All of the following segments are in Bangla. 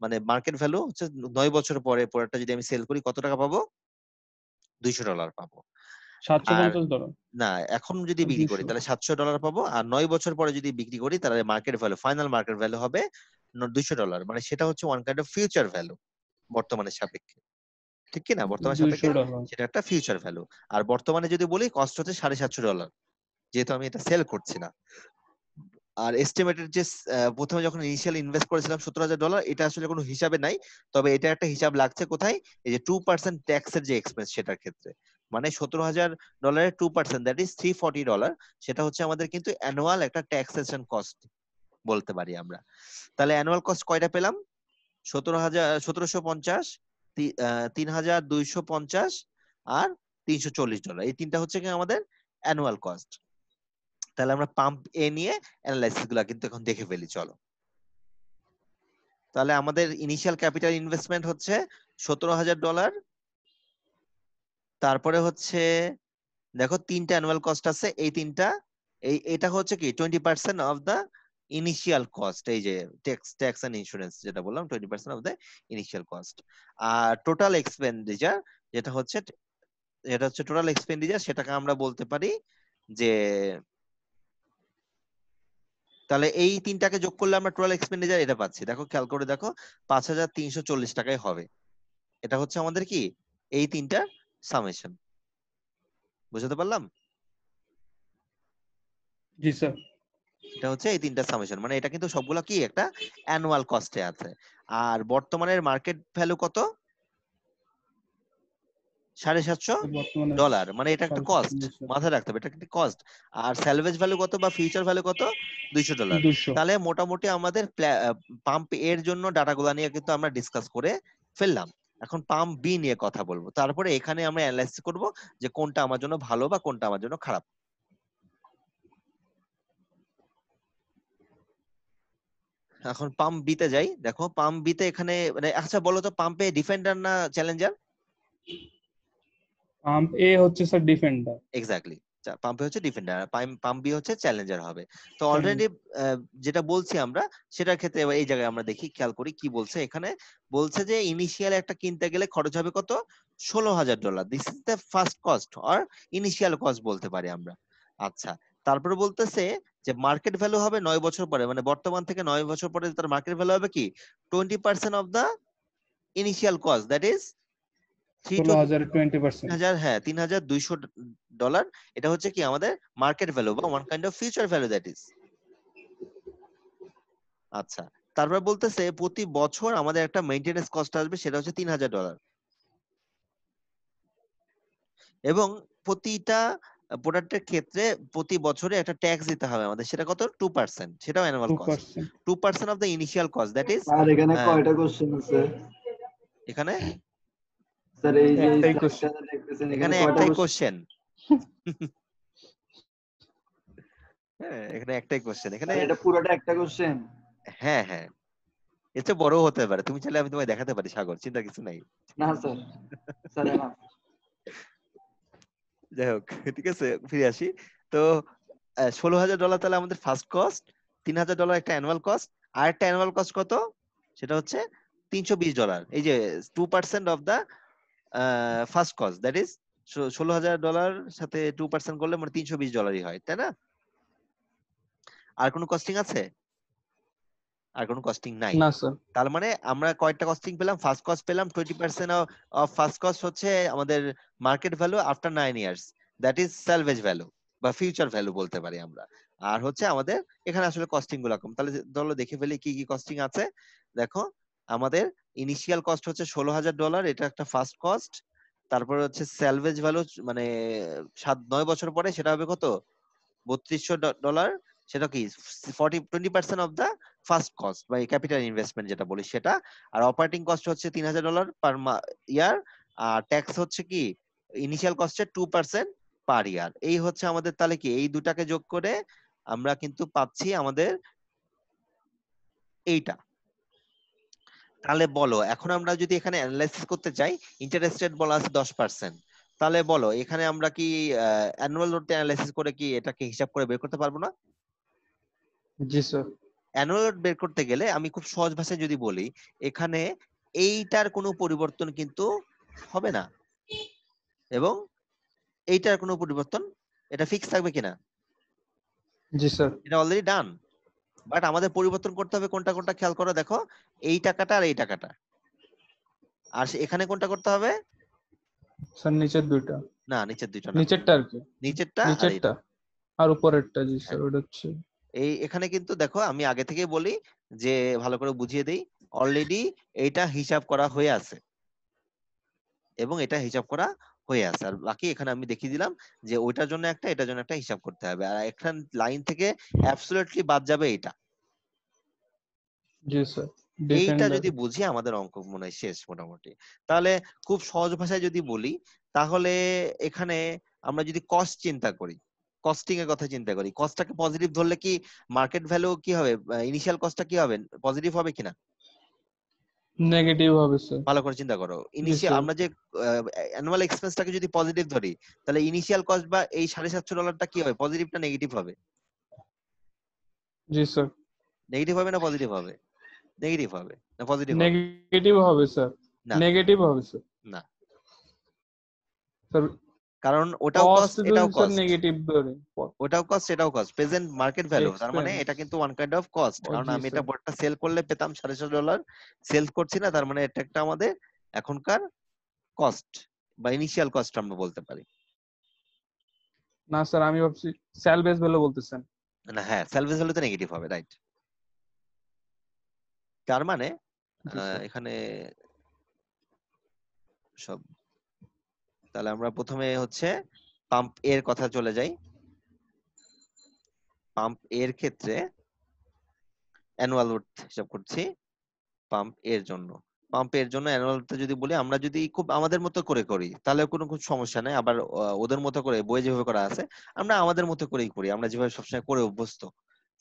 মানে মার্কেট ভ্যালু হচ্ছে 9 বছর পরে প্রোডাক্টটা যদি আমি সেল করি কত টাকা পাবো? $200 পাবো। আর $750 না, এখন যদি বিক্রি করি 200 তাহলে $700 পাবো, আর 9 বছর পরে যদি বিক্রি করি তাহলে market value, final market value হবে $200। মানে সেটা হচ্ছে one kind of future value বর্তমানের সাপেক্ষে, ঠিক কি না? বর্তমান সাপেক্ষে $200 সেটা একটা ফিউচার ভ্যালু। আর বর্তমানে যদি বলি কস্ট হচ্ছে $750, যেহেতু আমি এটা সেল করছি না। আর এস্টিমেটেড যে প্রথমে যখন ইনিশিয়াল ইনভেস্ট করেছিলাম $17,000, এটা আসলে কোনো হিসাবে নাই, তবে এটা একটা হিসাব লাগছে কোথায়, এই যে 2% ট্যাক্সের যে এক্সপেন্স সেটার ক্ষেত্রে। মানে $17,000 2%, দ্যাট ইজ $340, সেটা হচ্ছে আমাদের কিন্তু অ্যানুয়াল একটা ট্যাক্সেশন কস্ট বলতে পারি আমরা। তাহলে অ্যানুয়াল কস্ট কয়টা পেলাম? 1750, 3250 আর $340, এই তিনটা হচ্ছে কি আমাদের অ্যানুয়াল কস্ট। তাহলে আমরা পাম্প এ নিয়ে অ্যানালাইসিস গুলা কিন্তু এখন দেখে ফেলি, চলো। তাহলে আমাদের ইনিশিয়াল ক্যাপিটাল ইনভেস্টমেন্ট হচ্ছে $17,000। তারপরে হচ্ছে দেখো তিনটা অ্যানুয়াল কস্ট আছে, এই তিনটা, এটা হচ্ছে কি 20% অফ দা ইনিশিয়াল কস্ট, এই যে ট্যাক্স এন্ড ইন্স্যুরেন্স যেটা বললাম 20% অফ দা ইনিশিয়াল কস্ট। আর টোটাল এক্সপেন্ডিচার যেটা হচ্ছে টোটাল এক্সপেন্ডিচার, সেটাকে আমরা বলতে পারি যে, তাহলে এই তিনটাকে যোগ করলে আমরা টোটাল এক্সপেন্ডিচার এটা পাচ্ছি, দেখো খেয়াল করে দেখো 5,340 টাকায় হবে। এটা হচ্ছে আমাদের কি এই তিনটা সামেশন, বুঝতে পারলাম? জি স্যার। এটা হচ্ছে এই তিনটা সামেশন, মানে এটা কিন্তু সবগুলো কি একটা অ্যানুয়াল কস্টে আছে। আর বর্তমানের মার্কেট ভ্যালু কত? বর্তমানে $750, মানে এটা একটা কস্ট, 750 মাথায় রাখতে হবে এটা একটা কস্ট। আর স্যালভেজ ভ্যালু কত বা ফিউচার ভ্যালু কত? $200। 200। তাহলে মোটামুটি আমাদের পাম্প এর জন্য ডাটাগুলো নিয়ে কিন্তু আমরা ডিসকাস করে ফেললাম। এখন পাম্প বি নিয়ে কথা বলবো, তারপরে এখানে আমরা অ্যানালাইসিস করব যে কোনটা আমার জন্য ভালো বা কোনটা আমার জন্য খারাপ। এখন পাম্প বিতে যাই, দেখো পাম্প বিতে এখানে মানে, আচ্ছা বলো তো পাম্পে ডিফেন্ডার না চ্যালেঞ্জার? পাম্প এ হচ্ছে স্যার ডিফেন্ডার। এক্স্যাক্টলি, পাম্পে হচ্ছে ডিফেন্ডার, পাম্প বি হচ্ছে চ্যালেঞ্জার হবে। তো অলরেডি চ্যালেঞ্জ। যেটা বলছি আমরা সেটার ক্ষেত্রে এবার এই জায়গায় আমরা দেখি, খেয়াল করি কি বলছে এখানে। বলছে যে ইনিশিয়াল একটা কিনতে গেলে খরচ হবে কত? $16,000, this is the first cost or initial cost বলতে পারি আমরা। আচ্ছা, তারপরে বলতেছে যে মার্কেট ভ্যালু হবে 9 বছর পরে, মানে বর্তমান থেকে 9 বছর পরে তার মার্কেট ভ্যালু হবে কি 20% of the initial cost, that is 16,000 20%। হ্যাঁ $3,200। এটা হচ্ছে কি আমাদের মার্কেট ভ্যালু বা one kind of future value, that is. আচ্ছা, তারপর বলতেছে প্রতি বছর আমাদের একটা মেইনটেনেন্স কস্ট আসবে, সেটা হচ্ছে $3,000। এবং প্রতিটা প্রোডাক্টের ক্ষেত্রে প্রতি বছরে একটা ট্যাক্স দিতে হবে আমাদের, সেটা কত? 2%, সেটাও annual cost. 2%। 2% of the initial cost, that is. আর এখানে কয়টা কোশ্চেন আছে এখানে স্যার? এই যে একটাই কোশ্চেন। স্লাইডটা দেখতেছেন, এখানে কয়টা একটাই কোশ্চেন? কোশ্চেন। হ্যাঁ, এখানে একটাই কোশ্চেন এখানে। এটা পুরোটা একটা কোশ্চেন? হ্যাঁ হ্যাঁ, এর চেয়ে বড়ও হতে পারে, তুমি চাইলে আমি তোমায় দেখাতে পারি সাগর, চিন্তা কিছু নাই। না স্যার, স্যার না। যাই হোক, ঠিক আছে, ফিরে আসি। তো $16,000 তাহলে আমাদের ফার্স্ট কস্ট, $3,000 একটা অ্যানুয়াল কস্ট, আর একটা অ্যানুয়াল কস্ট কত? সেটা হচ্ছে $320। এই যে 2% of the first cost, that is $16,000 সাথে 2% করলে মানে $320 হয়, তাই না? আর কোনো কস্টিং আছে? আর কোনো কস্টিং নাই। না স্যার। তার মানে আমরা কয়টা কস্টিং পেলাম? ফার্স্ট কস্ট পেলাম 20% অফ ফার্স্ট কস্ট হচ্ছে আমাদের market value after 9 years, that is salvage value বা ফিউচার ভ্যালু বলতে পারি আমরা। আর হচ্ছে আমাদের এখানে আসলে কস্টিং গুলো কম, তাহলে ধরো দেখে ফেলি কি কি কস্টিং আছে। দেখো আমাদের ইনিশিয়াল কস্ট হচ্ছে $16,000, এটা একটা ফার্স্ট কস্ট। তারপরে হচ্ছে স্যালভেজ ভ্যালু, মানে 9 বছর পরে সেটা হবে কত? $3,200, সেটা কি 20% অফ দা ফার্স্ট কস্ট বা ক্যাপিটাল ইনভেস্টমেন্ট যেটা বলি সেটা। আর অপারেটিং কস্ট হচ্ছে $3,000 পার ইয়ার। আর ট্যাক্স হচ্ছে কি ইনিশিয়াল কস্টের 2% পার ইয়ার। এই হচ্ছে আমাদের, তাহলে কি এই দুটাকে যোগ করে আমরা কিন্তু পাচ্ছি আমাদের এইটা। তাহলে বলো এখন আমরা যদি এখানে অ্যানালাইসিস করতে চাই, ইন্টারেস্ট রেট বলা আছে 10%, তাহলে বলো এখানে আমরা কি অ্যানুয়াল রেট অ্যানালাইসিস করে কি এটাকে হিসাব করে বের করতে পারবো না? জি স্যার। অ্যানুয়াল লোড বের করতে গেলে আমি খুব সহজ ভাষায় যদি বলি, এখানে এইটার কোনো পরিবর্তন কিন্তু হবে না, এবং এইটার কোনো পরিবর্তন, এটা ফিক্স থাকবে কিনা? জি স্যার। এটা অলরেডি ডান, বাট আমাদের পরিবর্তন করতে হবে কোনটা কোনটা, খেয়াল করো, দেখো এই টাকাটা আর এই টাকাটা, আর এখানে কোনটা করতে হবে? স্যার নিচের দুইটা, না, নিচের দুইটা না, নিচেরটা আর কি, নিচেরটা আর নিচেরটা এইটা। আর উপরেরটা। জি স্যার, হ্যাঁ, ওটা হচ্ছে এই এখানে কিন্তু দেখো আমি আগে থেকে বলি যে ভালো করে বুঝিয়ে দেই, অলরেডি এইটা হিসাব করা হয়ে আছে এবং এটা হিসাব করা হয়ে আছে, আর বাকি এখানে আমি দেখিয়ে দিলাম যে ওইটার জন্য একটা, এটার জন্য একটা হিসাব করতে হবে, আর এখান লাইন থেকে অ্যাবসলিউটলি বাদ যাবে এইটা। জি স্যার এইটা ডিফেন্ডার। যদি বুঝি আমাদের অঙ্ক মনে হয় শেষ মোটামুটি। তাহলে খুব সহজ ভাষায় যদি বলি, তাহলে এখানে আমরা যদি কস্ট চিন্তা করি, কস্টিং এর কথা চিন্তা করি, কস্টটাকে পজিটিভ ধরলে কি মার্কেট ভ্যালু কি হবে, ইনিশিয়াল কস্টটা কি হবে, পজিটিভ হবে কিনা? নেগেটিভ হবে স্যার। ভালো করে চিন্তা করো, জি ইনিশিয়াল স্যার। আমরা যে অ্যানুয়াল এক্সপেন্সটাকে যদি পজিটিভ ধরি, তাহলে ইনিশিয়াল কস্ট বা এই $750 কি হবে, পজিটিভ না নেগেটিভ হবে? জি স্যার। নেগেটিভ হবে না পজিটিভ হবে? নেগেটিভ হবে না পজিটিভ হবে? নেগেটিভ হবে স্যার, না, নেগেটিভ হবে স্যার। না, স্যার কারণ ওটাও কস্ট কস্ট এটাও যদি স্যার কস্ট, নেগেটিভ ধরে, ওটাও কস্ট এটাও কস্ট, প্রেজেন্ট মার্কেট ভ্যালু, তার মানে এক্সপেন্স। এটা কিন্তু ওয়ান কাইন্ড অফ কস্ট, কারণ জি আমি এটা স্যার। বোর্ডটা সেল করলে পেতাম $750, সেল করছি না, তার মানে এটা একটা আমাদের এখনকার কস্ট বা ইনিশিয়াল কস্ট আমরা বলতে পারি। না স্যার, আমি ভাবছি সেলভেজ ভ্যালু বলতেছেন। না, হ্যাঁ, সেলভেজ ভ্যালু তো নেগেটিভ হবে, রাইট। তার মানে জি স্যার। এখানে সব, তাহলে আমরা প্রথমে হচ্ছে পাম্প এর কথা চলে যাই। পাম্প এর ক্ষেত্রে অ্যানুয়াল লোড হিসাব করছি পাম্প এর জন্য। পাম্প এর জন্য অ্যানুয়াল লোডটা যদি বলি, আমরা যদি খুব আমাদের মতো করে করি তাহলে কোনো খুব সমস্যা নাই, আবার ওদের মতো করে বইয়ে যেভাবে করা আছে আমরা আমাদের মতো করেই করি, আমরা যেভাবে সবসময় করে অভ্যস্ত।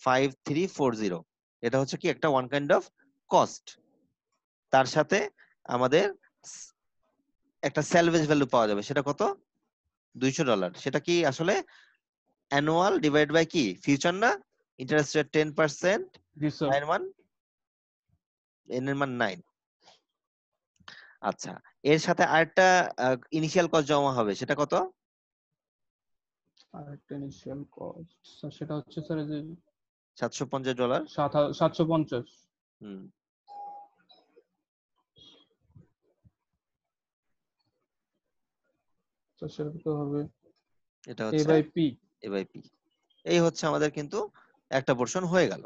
5340 এটা হচ্ছে কি একটা ওয়ান কাইন্ড অফ কস্ট, তার সাথে আমাদের একটা স্যালভেজ ভ্যালু পাওয়া যাবে, সেটা কত? $200। সেটা কি আসলে অ্যানুয়াল ডিভাইড বাই কি, ফিউচার না, ইন্টারেস্ট রেট 10%, জি স্যার। এর মান, এর মান 9। আচ্ছা, এর সাথে আরেকটা ইনিশিয়াল কস্ট জমা হবে, সেটা কত? আর একটা ইনিশিয়াল কস্ট স্যার, সেটা হচ্ছে স্যার যে $750। 750। হুম, তো সেটা তো হবে এটা এ হচ্ছে by P. A by P. এই হচ্ছে আমাদের কিন্তু একটা পোর্শন হয়ে গেল,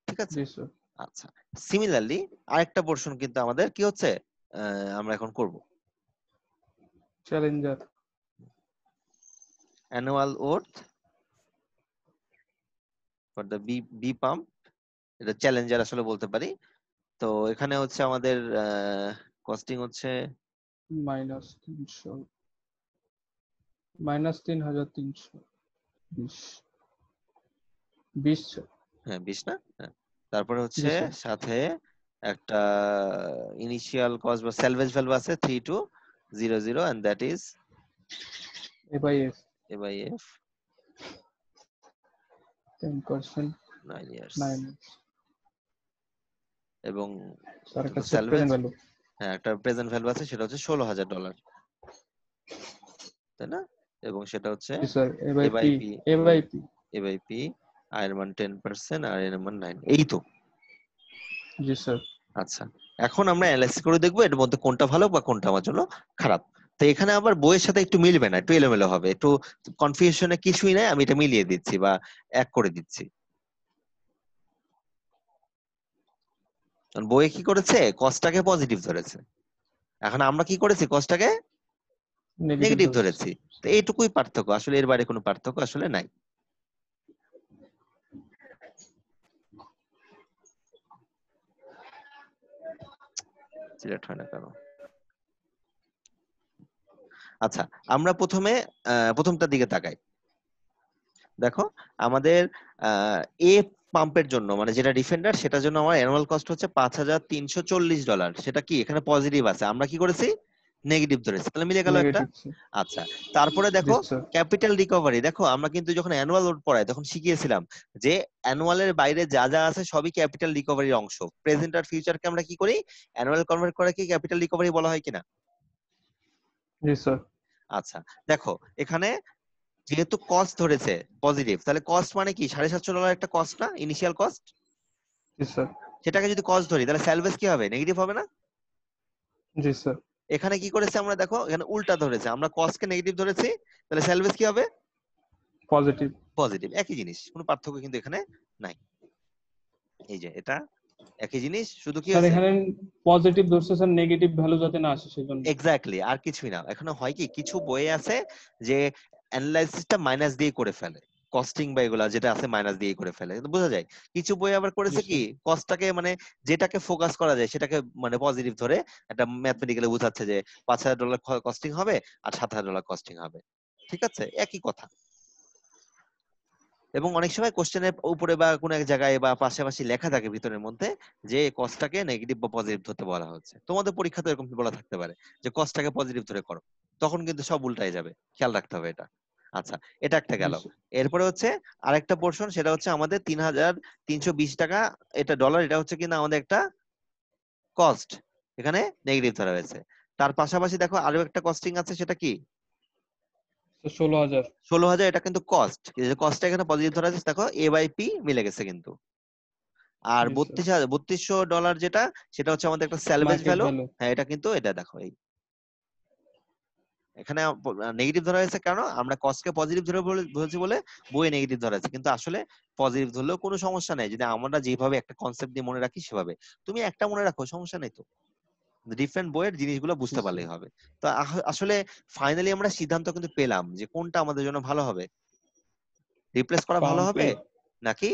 ঠিক আছে? জি স্যার। আচ্ছা, সিমিলারলি আরেকটা পোর্শন কিন্তু আমাদের কি হচ্ছে, আমরা এখন করব challenger. Annual worth for the B pump, এটা চ্যালেঞ্জার আসলে বলতে পারি। তো এখানে হচ্ছে আমাদের কস্টিং হচ্ছে -300, -3320, 20 স্যার। হ্যাঁ 20 না, হ্যাঁ। তারপরে জি হচ্ছে স্যার। সাথে একটা ইনিশিয়াল কস্ট বা স্যালভেজ ভ্যালু আছে 3200, and that is A by F, A by F 10%, 9 years, 9। এবং স্যার এটা একটা তো প্রেজেন্ট স্যালভেজ, ভ্যালু। হ্যাঁ একটা প্রেজেন্ট ভ্যালু আছে, সেটা হচ্ছে $16,000, তাই না? এবং সেটা হচ্ছে জি sir. A by A by P, P, A by P. A by P, আয়ের মান 10% আর এর মান 9, এই তো। জি স্যার। আচ্ছা, এখন আমরা অ্যানালাইসিস করে দেখবো এর মধ্যে কোনটা ভালো বা কোনটা আমার জন্য খারাপ। তো এখানে আবার বইয়ের সাথে একটু মিলবে না, একটু এলোমেলো হবে, একটু কনফিউশনে কিছুই নাই, আমি এটা মিলিয়ে দিচ্ছি বা এক করে দিচ্ছি। কারণ বইয়ে কি করেছে, কস্টটাকে পজিটিভ ধরেছে, এখন আমরা কি করেছি, কস্টটাকে নেগেটিভ নেগেটিভ ধরেছে। ধরেছি। তো এইটুকুই পার্থক্য, আসলে এর বাইরে কোনো পার্থক্য আসলে নাই। সিলেক্ট হয় না কেন? আচ্ছা, আমরা প্রথমে প্রথমটার দিকে তাকাই। দেখো আমাদের এ পাম্পের জন্য, মানে যেটা ডিফেন্ডার, সেটার জন্য আমার অ্যানুয়াল কস্ট হচ্ছে $5,340। সেটা কি এখানে পজিটিভ আছে, আমরা কি করেছি, নেগেটিভ ধরেছে, তাহলে মিলে গেল একটা। নেগেটিভ। আচ্ছা, তারপরে জি দেখো স্যার। Capital recovery. দেখো আমরা কিন্তু যখন অ্যানুয়াল লোড পড়াই তখন শিখিয়েছিলাম যে অ্যানুয়ালের বাইরে যা যা আছে সবই ক্যাপিটাল রিকভারির অংশ। প্রেজেন্ট আর ফিউচারকে আমরা কি করি, অ্যানুয়াল কনভার্ট করে কি ক্যাপিটাল রিকভারি বলা হয় কিনা? জি স্যার। আচ্ছা দেখো এখানে যেহেতু কস্ট ধরেছে পজিটিভ, তাহলে কস্ট মানে কি $750 একটা কস্ট না, ইনিশিয়াল কস্ট? জি স্যার। সেটাকে যদি কস্ট ধরি তাহলে স্যালভেজ কি হবে, নেগেটিভ হবে না? জি স্যার। এখানে কি করেছে আমরা, দেখো এখানে উল্টা ধরেছে, আমরা কস্টকে নেগেটিভ ধরেছি, তাহলে স্যালভেজ কি হবে, পজিটিভ। পজিটিভ। একই জিনিস, কোনো পার্থক্য কিন্তু এখানে নাই। এই যে এটা একই জিনিস, শুধু কি স্যার হয়েছে, এখানে পজিটিভ ধরছে স্যার, নেগেটিভ ভ্যালু যাতে না আসে সেজন্য। এক্স্যাক্টলি, আর কিছুই না। এখানে হয় কি কিছু বইয়ে আছে যে অ্যানালাইসিসটা মাইনাস দিয়ে করে ফেলে, কস্টিং বা এগুলা যেটা আছে মাইনাস দিয়ে করে ফেলে, কিন্তু বোঝা যায়। কিছু বই আবার জি করেছে কি স্যার। কস্টটাকে মানে যেটাকে ফোকাস করা যায় সেটাকে মানে পজিটিভ ধরে একটা ম্যাথমেটিক্যালি বোঝাচ্ছে যে $5,000 কস্টিং হবে আর $7,000 কস্টিং হবে। ঠিক আছে, একই কথা। এবং অনেক সময় কোশ্চেনের উপরে বা কোনো এক জায়গায় বা পাশাপাশি লেখা থাকে ভিতরের মধ্যে যে কস্টটাকে নেগেটিভ বা পজিটিভ ধরতে বলা হচ্ছে। তোমাদের পরীক্ষাতে এরকম বলা থাকতে পারে যে কস্টটাকে পজিটিভ ধরে করো, তখন কিন্তু সব উল্টাই যাবে, খেয়াল রাখতে হবে এটা। আচ্ছা, এটা একটা জি গেল। স্যার। এরপরে হচ্ছে আরেকটা পোর্শন, সেটা হচ্ছে আমাদের $3,320, এটা ডলার, এটা হচ্ছে কিনা আমাদের একটা কস্ট, এখানে নেগেটিভ ধরা হয়েছে। তার পাশাপাশি দেখো আরো একটা কস্টিং আছে, সেটা কি 16,000। 16,000, এটা কিন্তু কস্ট, কস্টটা এখানে পজিটিভ ধরা আছে, দেখো A/P মিলে গেছে কিন্তু। আর জি স্যার। $3200 যেটা, সেটা হচ্ছে আমাদের একটা স্যালভেজ মার্কেট ভ্যালু। ভ্যালু। হ্যাঁ, এটা কিন্তু, এটা দেখো এই এখানে নেগেটিভ ধরা হয়েছে, কেন আমরা কস্টকে পজিটিভ ধরে বলেছি বলে বইয়ে নেগেটিভ ধরা আছে, কিন্তু আসলে পজিটিভ ধরলেও কোনো সমস্যা নেই যদি আমরা যেভাবে একটা কনসেপ্ট দিয়ে মনে রাখি সেভাবে। তুমি একটা মনে রাখো, সমস্যা নেই তো, ডিফারেন্ট বইয়ের জিনিসগুলো জি বুঝতে স্যার। পারলেই হবে। তো আসলে ফাইনালি আমরা সিদ্ধান্ত কিন্তু পেলাম যে কোনটা আমাদের জন্য ভালো হবে, রিপ্লেস করা ভালো পাম্প হবে এ। নাকি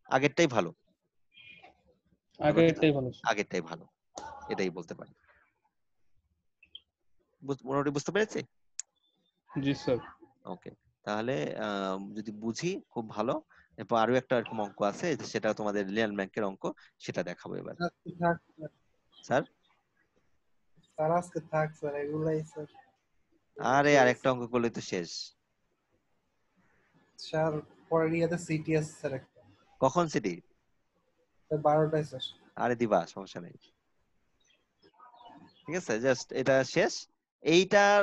আগেরটাই ভালো? আমরা কিন্তু আগেরটাই ভালো স্যার। আগেরটাই ভালো, এটাই বলতে পারি। মোটামুটি বুঝতে পেরেছি। জি স্যার। ওকে, তাহলে যদি বুঝি খুব ভালো। এরপর আরো একটা এরকম অঙ্ক আছে, সেটা তোমাদের রিয়াল ব্যাংকের অঙ্ক, সেটা দেখাবো এবার। আজকে থাক স্যার, স্যার, আজকে থাক স্যার, এগুলাই স্যার। আরে আরেকটা অঙ্ক করলে তো শেষ। স্যার পরের ইয়াতে সিটিএস স্যার একটা, কখন সিটি? Sir 12টায় sir. আরে দিবা, সমস্যা নেই। ঠিক আছে, জাস্ট এটা শেষ। এইটার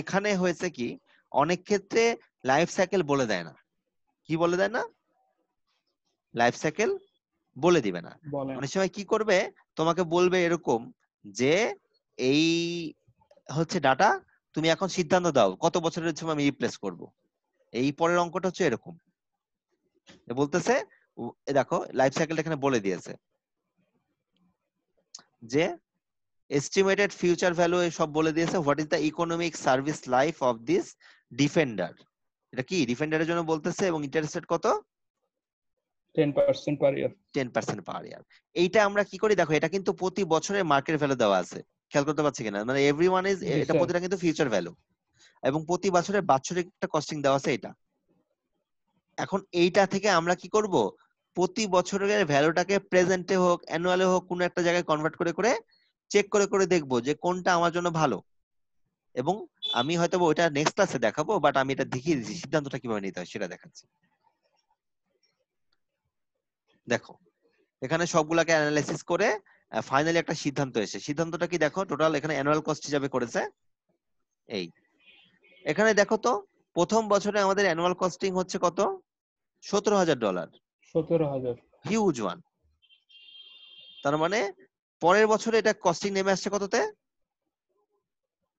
এখানে হয়েছে কি, অনেক ক্ষেত্রে লাইফ সাইকেল বলে দেয় না। কি বলে দেয় না? লাইফ সাইকেল বলে দিবে না। বলেন। অনেক সময় কি করবে, তোমাকে বলবে এরকম যে এই হচ্ছে ডাটা, তুমি এখন সিদ্ধান্ত দাও কত বছরের সময় আমি রিপ্লেস করব। এই পরের অঙ্কটা হচ্ছে এরকম, বলতেছে দেখো লাইফ সাইকেলটা এখানে বলে দিয়েছে যে এস্টিমেটেড ফিউচার ভ্যালু সব বলে দিয়েছে, what is the economic service life of this defender. এটা কি ডিফেন্ডারের জন্য বলতেছে, এবং ইন্টারেস্ট রেট কত, 10% পার ইয়ার। 10% পার ইয়ার। এইটা আমরা কি করি দেখো, এটা কিন্তু প্রতি বছরের মার্কেট ভ্যালু দেওয়া আছে, খেয়াল করতে পারছি কিনা, মানে এভরিওয়ান ইজ, জি এটা স্যার। প্রতিটা কিন্তু ফিউচার ভ্যালু, এবং প্রতি বছরের বাৎসরিক একটা কস্টিং দেওয়া আছে এটা। এখন এইটা থেকে আমরা কি করব, প্রতি বছরের ভ্যালুটাকে প্রেজেন্টে হোক অ্যানুয়ালে হোক কোনো একটা জায়গায় কনভার্ট করে করে চেক করে করে দেখবো যে কোনটা আমার জন্য ভালো। এবং আমি হয়তো ওইটা নেক্সট ক্লাসে দেখাবো, বাট আমি এটা দেখিয়ে দিচ্ছি সিদ্ধান্তটা কিভাবে নিতে হয় সেটা দেখাচ্ছি। দেখো এখানে সবগুলাকে অ্যানালাইসিস করে ফাইনালি একটা সিদ্ধান্ত এসে, সিদ্ধান্তটা কি দেখো, টোটাল এখানে অ্যানুয়াল কস্ট হিসাবে করেছে এই। এখানে দেখো তো প্রথম বছরে আমাদের অ্যানুয়াল কস্টিং হচ্ছে কত, $17,000, 17,000। Huge one. তার মানে পরের বছরে এটা কস্টিং নেমে আসছে কততে,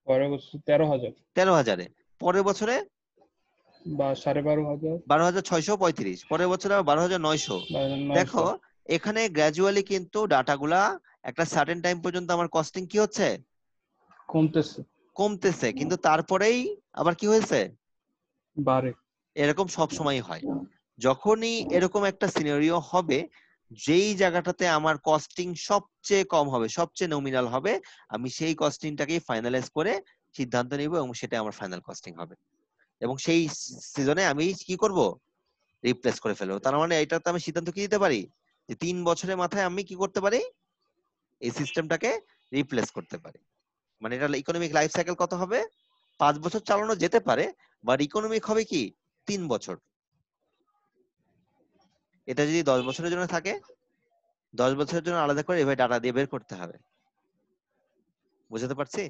পরের বছর 13,000 13,000-এ। পরের বছরে বা 12,500 12,635, পরের বছরে আবার 12,900। বা দেখো 900। এখানে গ্র্যাজুয়ালি কিন্তু ডাটাগুলা একটা সার্টেন টাইম পর্যন্ত আমার কস্টিং কি হচ্ছে, কমতেছে। কমতেছে, কিন্তু তারপরেই আবার কি হয়েছে, বাড়ে। এরকম সব সময় হয়। যখনই এরকম একটা সিনারিও হবে যেই জায়গাটাতে আমার কস্টিং সবচেয়ে কম হবে, সবচেয়ে নমিনাল হবে, আমি সেই কস্টিংটাকেই ফাইনালাইজ করে সিদ্ধান্ত নিব এবং সেটা আমার ফাইনাল কস্টিং হবে। এবং সেই সিজনে আমি কি করব, রিপ্লেস করে ফেলবো। তার মানে এটাতে আমি সিদ্ধান্ত কি দিতে পারি যে 3 বছরের মাথায় আমি কি করতে পারি, এই সিস্টেমটাকে রিপ্লেস করতে পারি। মানে এটা ইকোনমিক লাইফ সাইকেল কত হবে? 5 বছর চালানো যেতে পারে, বাট ইকোনমিক হবে কি 3 বছর। এটা যদি 10 বছরের জন্য থাকে, 10 বছরের জন্য আলাদা করে এভাবে ডাটা দিয়ে বের করতে হবে। বুঝতে পারছি?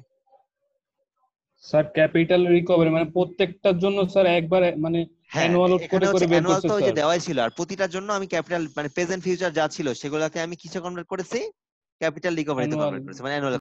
স্যার ক্যাপিটাল রিকভারি মানে প্রত্যেকটার জন্য স্যার একবারে মানে হ্যাঁ, অ্যানুয়াল এখানে করে হচ্ছে করে বের অ্যানুয়াল করছে তো ওই যে স্যার। দেওয়াই ছিল, আর প্রতিটার জন্য আমি ক্যাপিটাল মানে প্রেজেন্ট ফিউচার যা ছিল সেগুলোকে আমি কিসে কনভার্ট করেছি? Capital রিকভারিতে Annual। কনভার্ট করেছি, মানে অ্যানুয়াল